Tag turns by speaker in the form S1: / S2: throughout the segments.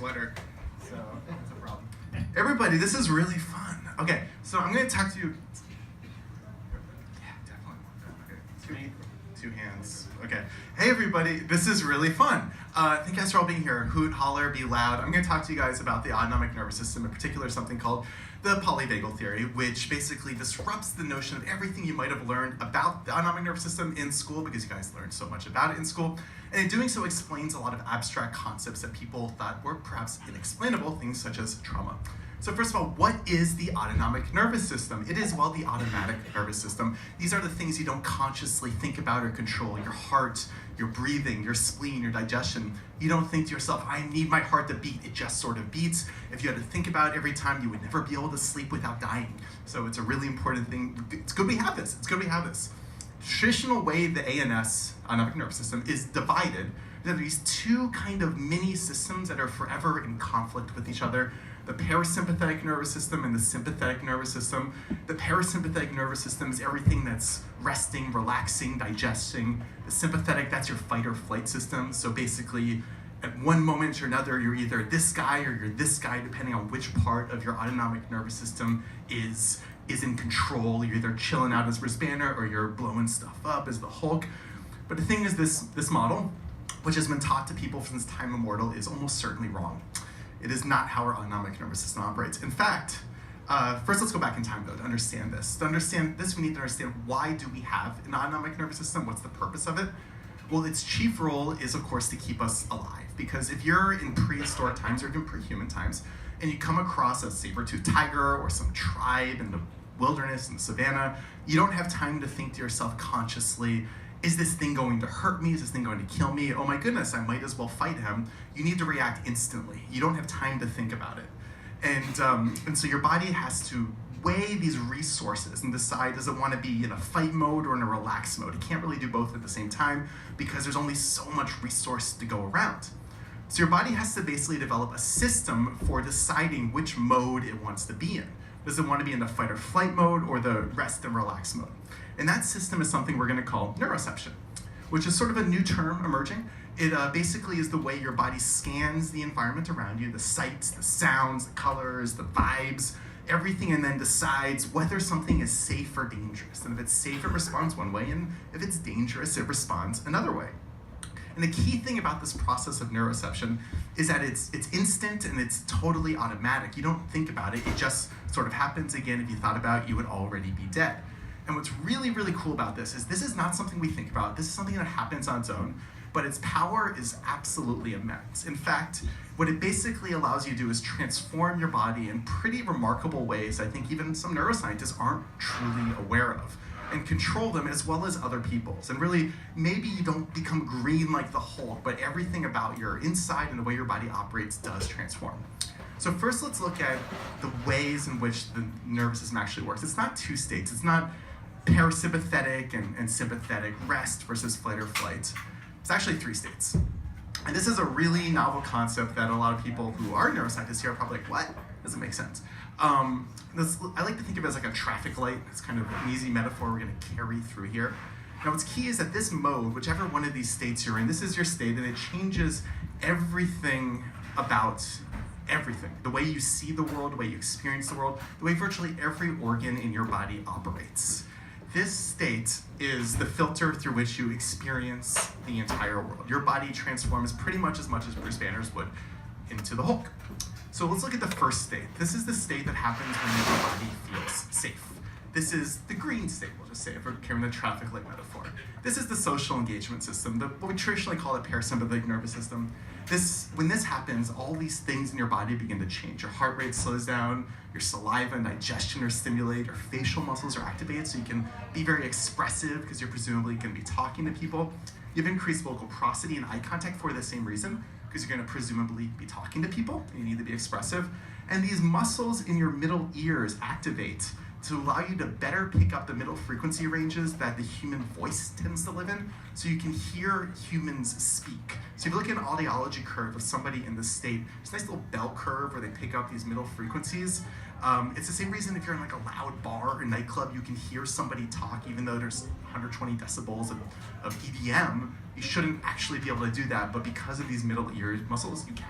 S1: sweater, so that's a problem. Everybody, this is really fun. Okay, so I'm going to talk to you. Yeah, definitely. Okay, two hands. Okay. Hey, everybody, this is really fun. Thank you guys for all being here. Hoot, holler, be loud. I'm going to talk to you guys about the autonomic nervous system, in particular something called the polyvagal theory, which basically disrupts the notion of everything you might have learned about the autonomic nervous system in school, because you guys learned so much about it in school. And in doing so, explains a lot of abstract concepts that people thought were perhaps inexplainable, things such as trauma. So first of all, what is the autonomic nervous system? It is, well, the automatic nervous system. These are the things you don't consciously think about or control. Your heart, your breathing, your spleen, your digestion. You don't think to yourself, I need my heart to beat. It just sort of beats. If you had to think about it every time, you would never be able to sleep without dying. So it's a really important thing. It's good we have this. It's good we have this. The traditional way the ANS, autonomic nervous system, is divided, there are these two kind of mini systems that are forever in conflict with each other. The parasympathetic nervous system and the sympathetic nervous system. The parasympathetic nervous system is everything that's resting, relaxing, digesting. The sympathetic, that's your fight or flight system. So basically, at one moment or another, you're either this guy or you're this guy, depending on which part of your autonomic nervous system is in control. You're either chilling out as Bruce Banner or you're blowing stuff up as the Hulk. But the thing is, this model, which has been taught to people since time immemorial, is almost certainly wrong. It is not how our autonomic nervous system operates. In fact, first let's go back in time though to understand this. To understand this, we need to understand, why do we have an autonomic nervous system? What's the purpose of it? Well, its chief role is, of course, to keep us alive. Because if you're in prehistoric times or even pre-human times, and you come across a saber-toothed tiger or some tribe in the wilderness, in the savannah, you don't have time to think to yourself consciously, is this thing going to hurt me? Is this thing going to kill me? Oh my goodness, I might as well fight him. You need to react instantly. You don't have time to think about it. And so your body has to weigh these resources and decide, does it want to be in a fight mode or in a relaxed mode? It can't really do both at the same time because there's only so much resource to go around. So your body has to basically develop a system for deciding which mode it wants to be in. Does it want to be in the fight or flight mode or the rest and relax mode? And that system is something we're going to call neuroception, which is sort of a new term emerging. It basically is the way your body scans the environment around you, the sights, the sounds, the colors, the vibes, everything, and then decides whether something is safe or dangerous. And if it's safe, it responds one way, and if it's dangerous, it responds another way. And the key thing about this process of neuroception is that it's instant and it's totally automatic. You don't think about it, it just sort of happens. Again, if you thought about it, you would already be dead. And what's really, really cool about this is not something we think about. This is something that happens on its own, but its power is absolutely immense. In fact, what it basically allows you to do is transform your body in pretty remarkable ways I think even some neuroscientists aren't truly aware of, and control them as well as other people's. And really, maybe you don't become green like the Hulk, but everything about your inside and the way your body operates does transform. So first, let's look at the ways in which the nervous system actually works. It's not two states. It's not parasympathetic and sympathetic, rest versus fight or flight. It's actually three states. And this is a really novel concept that a lot of people who are neuroscientists here are probably like, what? Doesn't make sense. I like to think of it as like a traffic light. It's kind of an easy metaphor we're going to carry through here. Now what's key is that this mode, whichever one of these states you're in, this is your state, and it changes everything about everything. The way you see the world, the way you experience the world, the way virtually every organ in your body operates. This state is the filter through which you experience the entire world. Your body transforms pretty much as Bruce Banner's would into the Hulk. So let's look at the first state. This is the state that happens when your body feels safe. This is the green state, we'll just say, if we're carrying the traffic light metaphor. This is the social engagement system, what we traditionally call the parasympathetic nervous system. When this happens, all these things in your body begin to change. Your heart rate slows down, your saliva and digestion are stimulated, your facial muscles are activated so you can be very expressive because you're presumably going to be talking to people. You have increased vocal prosody and eye contact for the same reason, because you're going to presumably be talking to people and you need to be expressive. And these muscles in your middle ears activate to allow you to better pick up the middle frequency ranges that the human voice tends to live in, so you can hear humans speak. So if you look at an audiology curve of somebody in this state, there's a nice little bell curve where they pick up these middle frequencies. It's the same reason if you're in like a loud bar or nightclub, you can hear somebody talk even though there's 120 decibels of EDM. You shouldn't actually be able to do that, but because of these middle ear muscles, you can.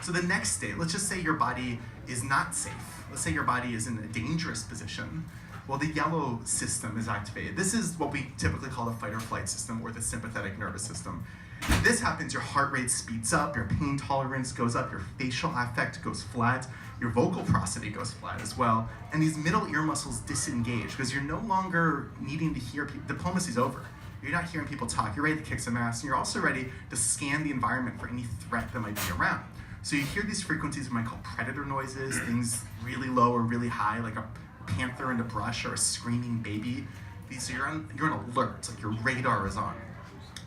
S1: So the next state, let's just say your body is not safe. Let's say your body is in a dangerous position. Well, the yellow system is activated. This is what we typically call the fight or flight system or the sympathetic nervous system. If this happens, your heart rate speeds up, your pain tolerance goes up, your facial affect goes flat, your vocal prosody goes flat as well, and these middle ear muscles disengage because you're no longer needing to hear people. Diplomacy's over. You're not hearing people talk. You're ready to kick some ass, and you're also ready to scan the environment for any threat that might be around. So you hear these frequencies we might call predator noises, things really low or really high, like a panther in a brush or a screaming baby. So you're on alert, like your radar is on.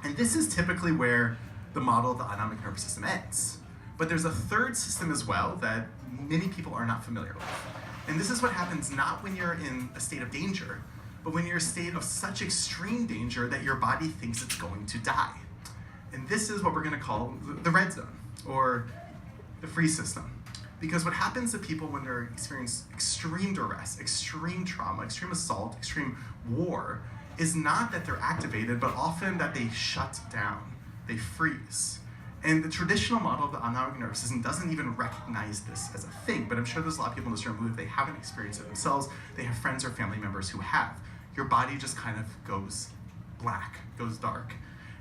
S1: And this is typically where the model of the autonomic nervous system ends. But there's a third system as well that many people are not familiar with. And this is what happens not when you're in a state of danger, but when you're in a state of such extreme danger that your body thinks it's going to die. And this is what we're going to call the red zone, or the freeze system. Because what happens to people when they're experiencing extreme duress, extreme trauma, extreme assault, extreme war, is not that they're activated, but often that they shut down, they freeze. And the traditional model of the autonomic nervous system doesn't even recognize this as a thing, but I'm sure there's a lot of people in this room who, if they haven't experienced it themselves, they have friends or family members who have. Your body just kind of goes black, goes dark.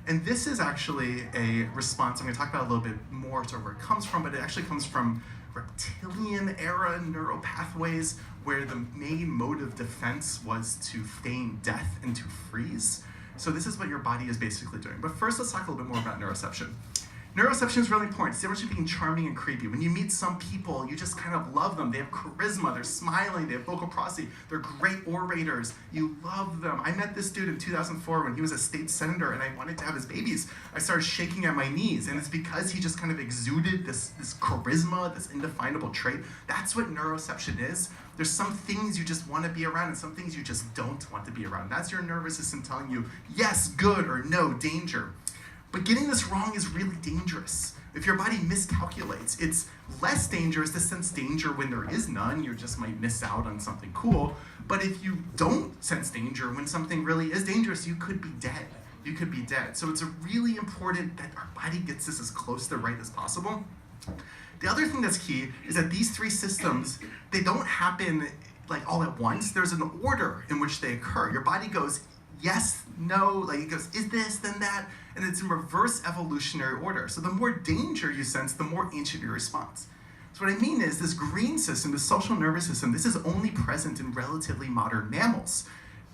S1: And this is actually a response, I'm gonna talk about a little bit more to where it comes from, but it actually comes from reptilian era neural pathways where the main mode of defense was to feign death and to freeze. So this is what your body is basically doing. But first, let's talk a little bit more about neuroception. Neuroception is really important. It's the difference between being charming and creepy. When you meet some people, you just kind of love them. They have charisma, they're smiling, they have vocal prosody, they're great orators. You love them. I met this dude in 2004 when he was a state senator and I wanted to have his babies. I started shaking at my knees, and it's because he just kind of exuded this charisma, this indefinable trait. That's what neuroception is. There's some things you just want to be around and some things you just don't want to be around. That's your nervous system telling you, yes, good, or no, danger. But getting this wrong is really dangerous. If your body miscalculates, it's less dangerous to sense danger when there is none. You just might miss out on something cool. But if you don't sense danger when something really is dangerous, you could be dead. You could be dead. So it's really important that our body gets this as close to right as possible. The other thing that's key is that these three systems, they don't happen like all at once. There's an order in which they occur. Your body goes, yes, no, like it goes, is this, then that, and it's in reverse evolutionary order. So the more danger you sense, the more ancient your response. So what I mean is this green system, this social nervous system, this is only present in relatively modern mammals.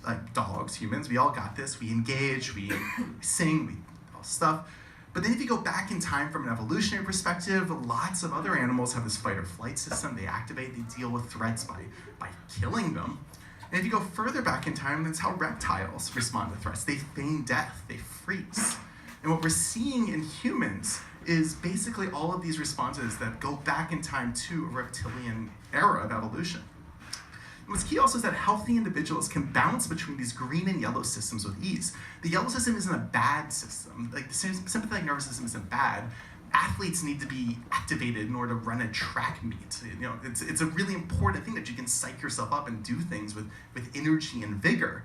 S1: Like dogs, humans, we all got this. We engage, we sing, we all stuff. But then if you go back in time from an evolutionary perspective, lots of other animals have this fight or flight system. They activate, they deal with threats by killing them. And if you go further back in time, that's how reptiles respond to threats. They feign death, they freeze. And what we're seeing in humans is basically all of these responses that go back in time to a reptilian era of evolution. And what's key also is that healthy individuals can bounce between these green and yellow systems with ease. The yellow system isn't a bad system. Like the sympathetic nervous system isn't bad. Athletes need to be activated in order to run a track meet. You know, it's a really important thing that you can psych yourself up and do things with energy and vigor.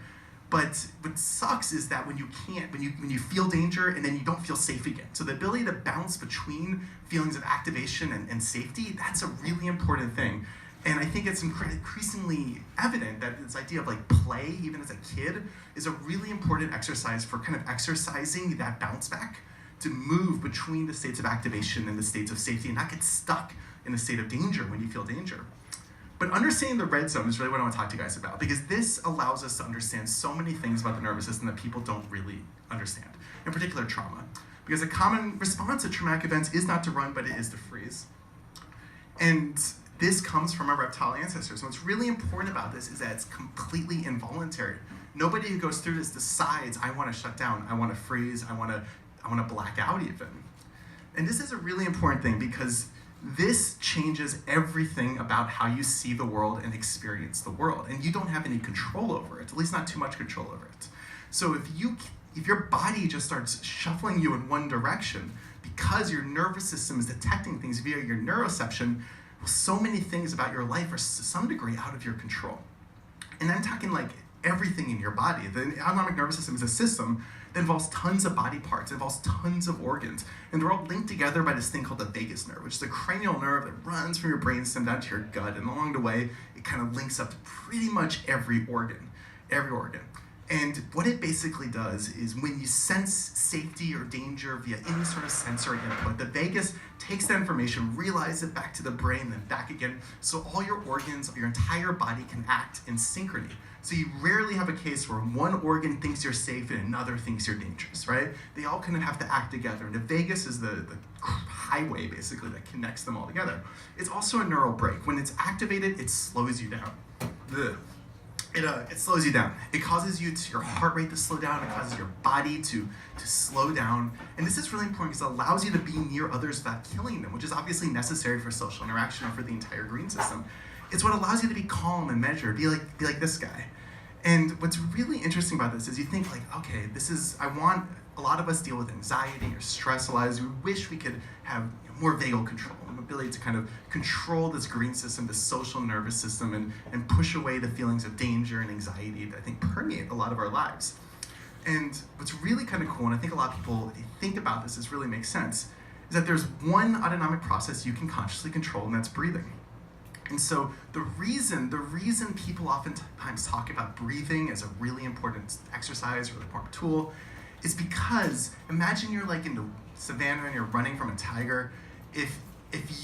S1: But what sucks is that when you can't, when you feel danger and then you don't feel safe again. So the ability to bounce between feelings of activation and safety, that's a really important thing. And I think it's increasingly evident that this idea of like play, even as a kid, is a really important exercise for kind of exercising that bounce back to move between the states of activation and the states of safety and not get stuck in a state of danger when you feel danger. But understanding the red zone is really what I want to talk to you guys about, because this allows us to understand so many things about the nervous system that people don't really understand, in particular trauma. Because a common response to traumatic events is not to run, but it is to freeze. And this comes from our reptile ancestors. So what's really important about this is that it's completely involuntary. Nobody who goes through this decides, I want to shut down, I want to freeze, I want to black out even. And this is a really important thing because this changes everything about how you see the world and experience the world. And you don't have any control over it, at least not too much control over it. So if your body just starts shuffling you in one direction because your nervous system is detecting things via your neuroception, well, so many things about your life are to some degree out of your control. And I'm talking like everything in your body. The autonomic nervous system is a system that involves tons of body parts, it involves tons of organs, and they're all linked together by this thing called the vagus nerve, which is a cranial nerve that runs from your brainstem down to your gut, and along the way, it kind of links up to pretty much every organ. And what it basically does is when you sense safety or danger via any sort of sensory input, the vagus takes that information, relays it back to the brain, then back again, so all your organs, your entire body can act in synchrony. So you rarely have a case where one organ thinks you're safe and another thinks you're dangerous, right? They all kind of have to act together, and the vagus is the highway, basically, that connects them all together. It's also a neural brake. When it's activated, it slows you down. It slows you down. It causes your heart rate to slow down. It causes your body to slow down. And this is really important because it allows you to be near others without killing them, which is obviously necessary for social interaction and for the entire green system. It's what allows you to be calm and measured, be like this guy. And what's really interesting about this is you think like, okay, a lot of us deal with anxiety or stress a lot. We wish we could have more vagal control, an ability to kind of control this green system, this social nervous system, and push away the feelings of danger and anxiety that I think permeate a lot of our lives. And what's really kind of cool, and I think a lot of people, if you think about this really makes sense, is that there's one autonomic process you can consciously control, and that's breathing. And so the reason people oftentimes talk about breathing as a really important exercise or really important tool is because imagine you're like in the savannah and you're running from a tiger. If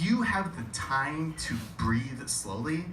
S1: you have the time to breathe slowly,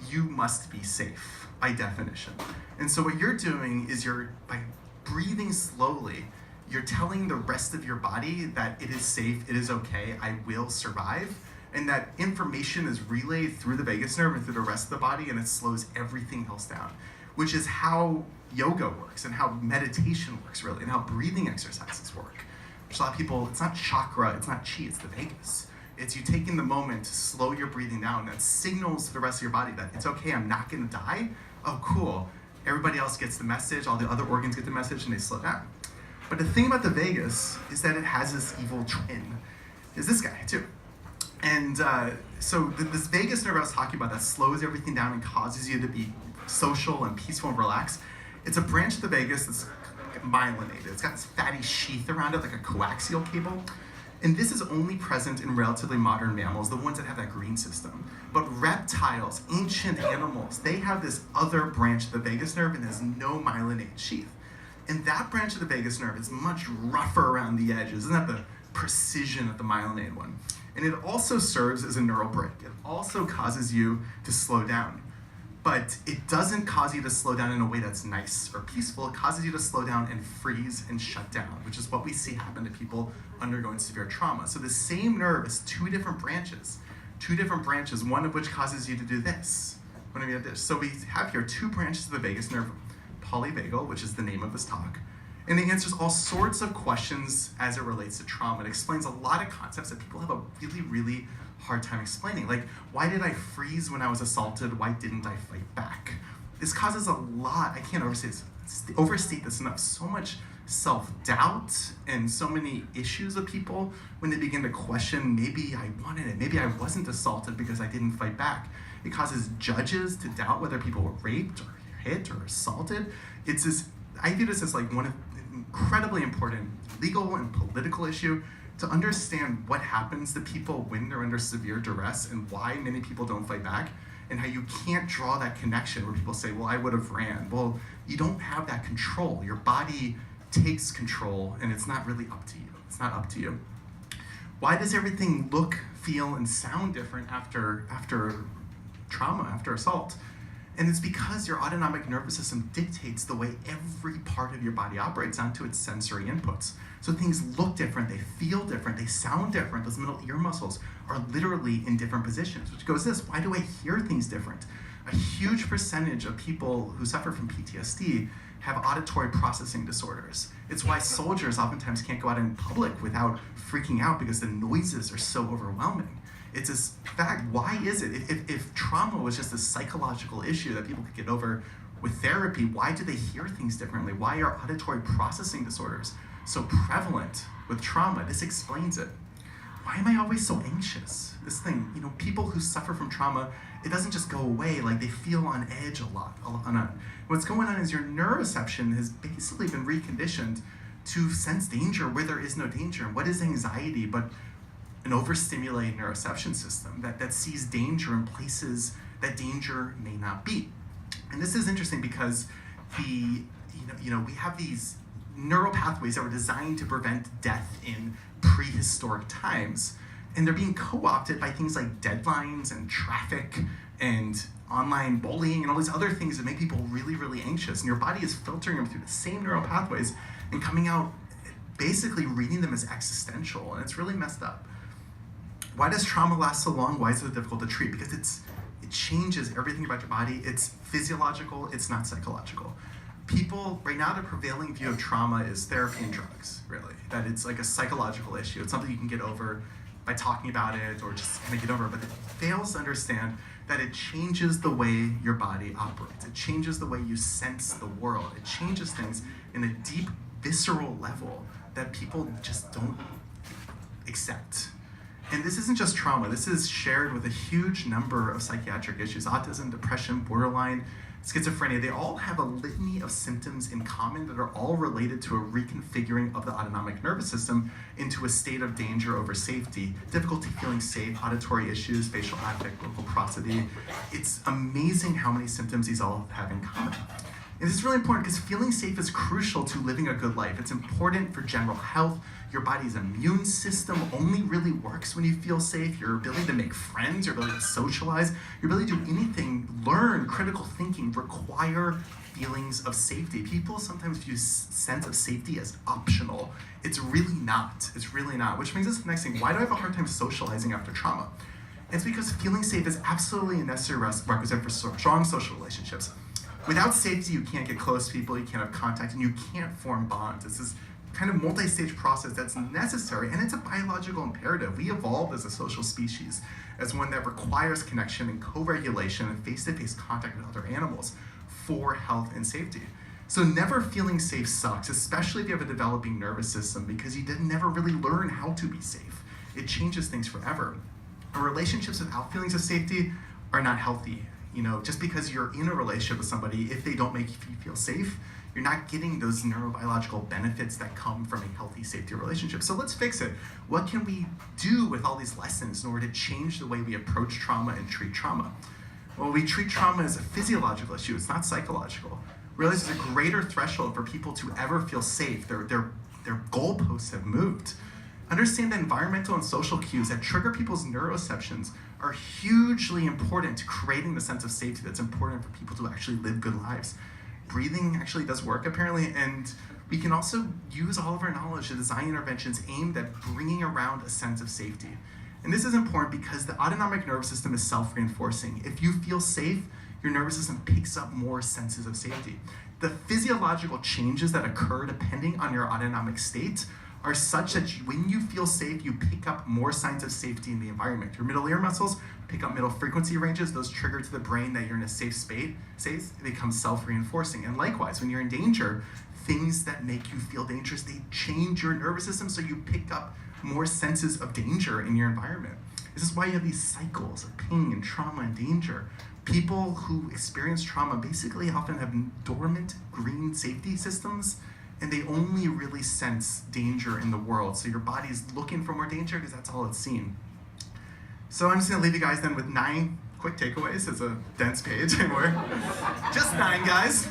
S1: you must be safe by definition. And so what you're doing is by breathing slowly, you're telling the rest of your body that it is safe, it is okay, I will survive. And that information is relayed through the vagus nerve and through the rest of the body, and it slows everything else down, which is how yoga works and how meditation works, really, and how breathing exercises work. Which a lot of people, it's not chakra, it's not chi, it's the vagus. It's you taking the moment to slow your breathing down. That signals to the rest of your body that it's okay, I'm not gonna die. Oh, cool. Everybody else gets the message, all the other organs get the message, and they slow down. But the thing about the vagus is that it has this evil twin, is this guy, too. And so this vagus nerve I was talking about that slows everything down and causes you to be social and peaceful and relaxed, it's a branch of the vagus that's myelinated. It's got this fatty sheath around it, like a coaxial cable. And this is only present in relatively modern mammals, the ones that have that green system. But reptiles, ancient animals, they have this other branch of the vagus nerve and has no myelinated sheath. And that branch of the vagus nerve is much rougher around the edges. Isn't that the precision of the myelinated one? And it also serves as a neural brake. It also causes you to slow down. But it doesn't cause you to slow down in a way that's nice or peaceful. It causes you to slow down and freeze and shut down, which is what we see happen to people undergoing severe trauma. So the same nerve is two different branches, one of which causes you to do this, one of you do this. So we have here two branches of the vagus nerve, Polyvagal, which is the name of this talk, and it answers all sorts of questions as it relates to trauma. It explains a lot of concepts that people have a really, really hard time explaining. Like, why did I freeze when I was assaulted? Why didn't I fight back? This causes a lot, I can't overstate this enough, so much self-doubt and so many issues with people when they begin to question, maybe I wanted it, maybe I wasn't assaulted because I didn't fight back. It causes judges to doubt whether people were raped or hit or assaulted. It's this, I view this as like one of incredibly important legal and political issue to understand what happens to people when they're under severe duress and why many people don't fight back, and how you can't draw that connection where people say, well, I would have ran. Well, you don't have that control. Your body takes control, and it's not really up to you. It's not up to you. Why does everything look, feel, and sound different after trauma, after assault? And it's because your autonomic nervous system dictates the way every part of your body operates onto its sensory inputs. So things look different, they feel different, they sound different. Those middle ear muscles are literally in different positions, which goes this, why do I hear things different? A huge percentage of people who suffer from PTSD have auditory processing disorders. It's why soldiers oftentimes can't go out in public without freaking out because the noises are so overwhelming. It's this fact, why is it? If trauma was just a psychological issue that people could get over with therapy, why do they hear things differently? Why are auditory processing disorders so prevalent with trauma? This explains it. Why am I always so anxious? This thing, people who suffer from trauma, it doesn't just go away, like they feel on edge a lot. What's going on is your neuroception has basically been reconditioned to sense danger where there is no danger. And what is anxiety but an overstimulated neuroception system that sees danger in places that danger may not be? And this is interesting because we have these neural pathways that were designed to prevent death in prehistoric times, and they're being co-opted by things like deadlines and traffic and online bullying and all these other things that make people really, really anxious. And your body is filtering them through the same neural pathways and coming out basically reading them as existential, and it's really messed up. Why does trauma last so long? Why is it difficult to treat? Because it changes everything about your body. It's physiological, it's not psychological. People, right now, the prevailing view of trauma is therapy and drugs, really. That it's like a psychological issue. It's something you can get over by talking about it or just kind of get over it. But it fails to understand that it changes the way your body operates. It changes the way you sense the world. It changes things in a deep, visceral level that people just don't accept. And this isn't just trauma. This is shared with a huge number of psychiatric issues. Autism, depression, borderline, schizophrenia. They all have a litany of symptoms in common that are all related to a reconfiguring of the autonomic nervous system into a state of danger over safety, difficulty feeling safe, auditory issues, facial affect, vocal prosody. It's amazing how many symptoms these all have in common. And this is really important because feeling safe is crucial to living a good life. It's important for general health. Your body's immune system only really works when you feel safe. Your ability to make friends, your ability to socialize, your ability to do anything, learn, critical thinking, require feelings of safety. People sometimes view sense of safety as optional. It's really not. It's really not. Which brings us to the next thing. Why do I have a hard time socializing after trauma? It's because feeling safe is absolutely a necessary requisite for strong social relationships. Without safety, you can't get close to people, you can't have contact, and you can't form bonds. It's this kind of multi-stage process that's necessary, and it's a biological imperative. We evolved as a social species, as one that requires connection and co-regulation and face-to-face contact with other animals for health and safety. So never feeling safe sucks, especially if you have a developing nervous system, because you didn't never really learn how to be safe. It changes things forever. And relationships without feelings of safety are not healthy. Just because you're in a relationship with somebody, if they don't make you feel safe, you're not getting those neurobiological benefits that come from a healthy safety relationship. So let's fix it. What can we do with all these lessons in order to change the way we approach trauma and treat trauma? Well, we treat trauma as a physiological issue. It's not psychological. Realize there's a greater threshold for people to ever feel safe. Their goalposts have moved. Understand that environmental and social cues that trigger people's neuroceptions are hugely important to creating the sense of safety that's important for people to actually live good lives. Breathing actually does work, apparently, and we can also use all of our knowledge to design interventions aimed at bringing around a sense of safety. And this is important because the autonomic nervous system is self-reinforcing. If you feel safe, your nervous system picks up more senses of safety. The physiological changes that occur depending on your autonomic state are such that when you feel safe, you pick up more signs of safety in the environment. Your middle ear muscles pick up middle frequency ranges. Those trigger to the brain that you're in a safe space. It becomes self-reinforcing. And likewise, when you're in danger, things that make you feel dangerous, they change your nervous system so you pick up more senses of danger in your environment. This is why you have these cycles of pain and trauma and danger. People who experience trauma basically often have dormant green safety systems, and they only really sense danger in the world. So your body's looking for more danger because that's all it's seen. So I'm just gonna leave you guys then with 9 quick takeaways. It's a dense page, and we're just 9, guys.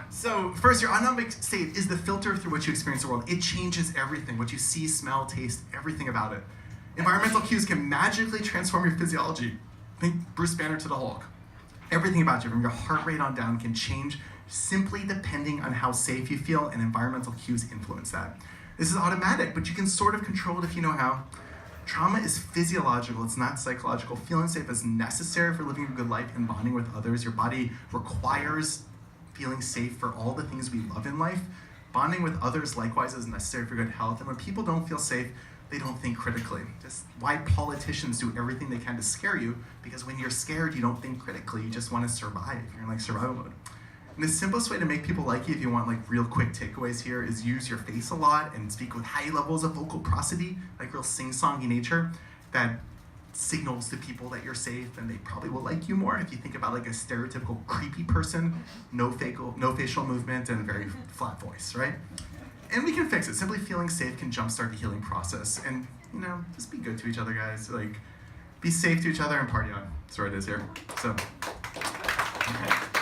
S1: So first, your autonomic state is the filter through which you experience the world. It changes everything, what you see, smell, taste, everything about it. Environmental cues can magically transform your physiology. Think Bruce Banner to the Hulk. Everything about you, from your heart rate on down, can change simply depending on how safe you feel, and environmental cues influence that. This is automatic, but you can sort of control it if you know how. Trauma is physiological, it's not psychological. Feeling safe is necessary for living a good life and bonding with others. Your body requires feeling safe for all the things we love in life. Bonding with others, likewise, is necessary for good health. And when people don't feel safe, they don't think critically. Just why politicians do everything they can to scare you, because when you're scared, you don't think critically. You just want to survive. You're in survival mode. And the simplest way to make people like you, if you want real quick takeaways here, is use your face a lot and speak with high levels of vocal prosody, real sing-songy nature that signals to people that you're safe, and they probably will like you more. If you think about a stereotypical creepy person, no facial movement and very flat voice, right? And we can fix it. Simply feeling safe can jumpstart the healing process. And, you know, just be good to each other, guys. Like, be safe to each other and party on. That's where it is here. So, okay.